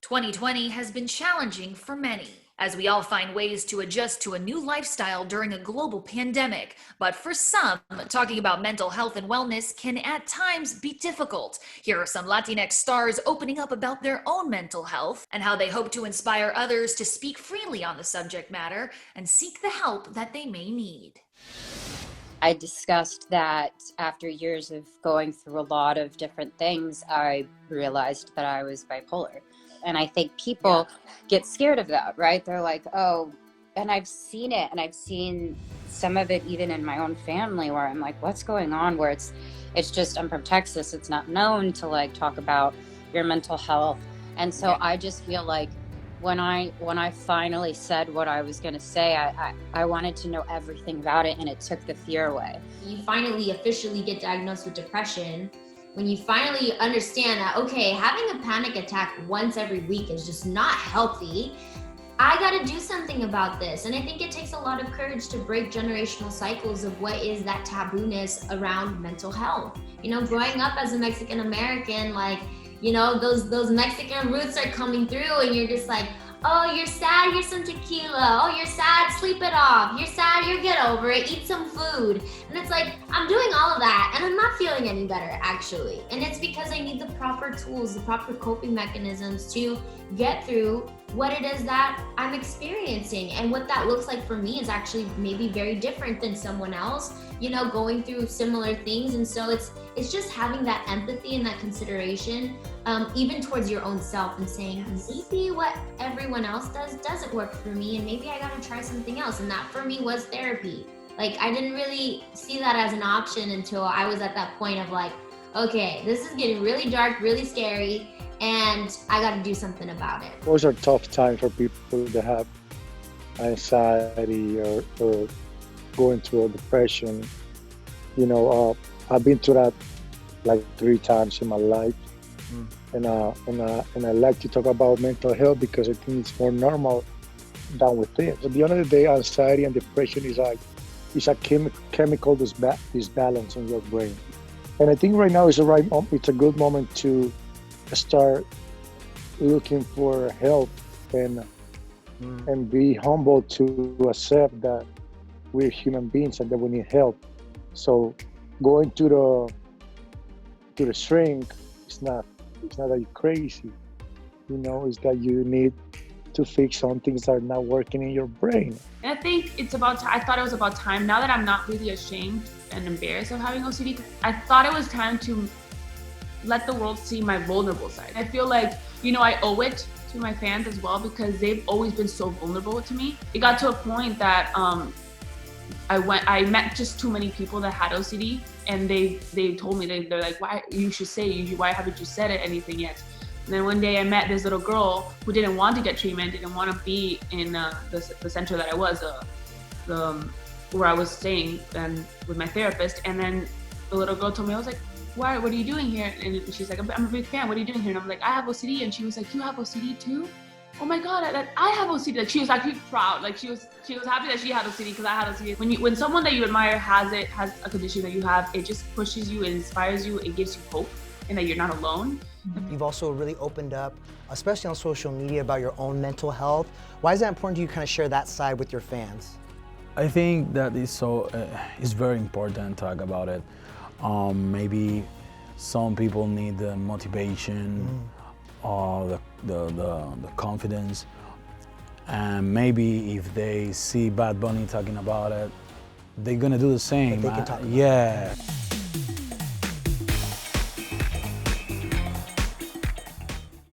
2020 has been challenging for many, as we all find ways to adjust to a new lifestyle during a global pandemic. But for some, talking about mental health and wellness can at times be difficult. Here are some Latinx stars opening up about their own mental health and how they hope to inspire others to speak freely on the subject matter and seek the help that they may need. I discussed that after years of going through a lot of different things, I realized that I was bipolar. And I think people get scared of that, right? They're like, oh, and I've seen it, and I've seen some of it even in my own family where I'm like, what's going on? Where it's just, I'm from Texas, it's not known to like talk about your mental health. And so I just feel like when I finally said what I was gonna say, I wanted to know everything about it, and it took the fear away. You finally officially get diagnosed with depression. When you finally understand that, okay, having a panic attack once every week is just not healthy, I gotta do something about this. And I think it takes a lot of courage to break generational cycles of what is that tabooness around mental health. You know, growing up as a Mexican American, like, you know, those Mexican roots are coming through and you're just like, oh, you're sad, here's some tequila. Oh, you're sad, sleep it off. You're sad, you get over it, eat some food. And it's like, I'm doing all of that and I'm not feeling any better, actually. And it's because I need the proper tools, the proper coping mechanisms to get through what it is that I'm experiencing. And what that looks like for me is actually maybe very different than someone else, you know, going through similar things. And so it's just having that empathy and that consideration, even towards your own self, and saying, maybe what everyone else does doesn't work for me, and maybe I gotta try something else. And that for me was therapy. Like, I didn't really see that as an option until I was at that point of like, okay, this is getting really dark, really scary, and I gotta do something about it. Those are tough times for people that have anxiety or going through a depression. You know, I've been through that like 3 times in my life. And I like to talk about mental health because I think it's more normal than we think. At the end of the day, anxiety and depression is a chemical disbalance in your brain. And I think right now is it's a good moment to start looking for help and be humble to accept that we're human beings and that we need help. So going to the shrink is not that you're crazy, you know, it's that you need to fix some things that are not working in your brain. And I think I thought it was about time, now that I'm not really ashamed and embarrassed of having OCD, I thought it was time to let the world see my vulnerable side. I feel like, you know, I owe it to my fans as well because they've always been so vulnerable to me. It got to a point that I met just too many people that had OCD, and they told me, they're like, why haven't you said anything yet? And then one day I met this little girl who didn't want to get treatment, didn't want to be in the center that I was, where I was staying and with my therapist. And then the little girl told me, I was like, what are you doing here? And she's like, I'm a big fan, what are you doing here? And I'm like, I have OCD. And she was like, you have OCD too? Oh my God, I have OCD. Like, she was actually proud. Like, she was happy that she had OCD because I had OCD. When someone that you admire has a condition that you have, it just pushes you, it inspires you, it gives you hope, and that you're not alone. You've also really opened up, especially on social media, about your own mental health. Why is that important to you, kind of share that side with your fans? I think that it's very important to talk about it. Maybe some people need the motivation, or the confidence, and maybe if they see Bad Bunny talking about it, they're gonna do the same. They can talk about it.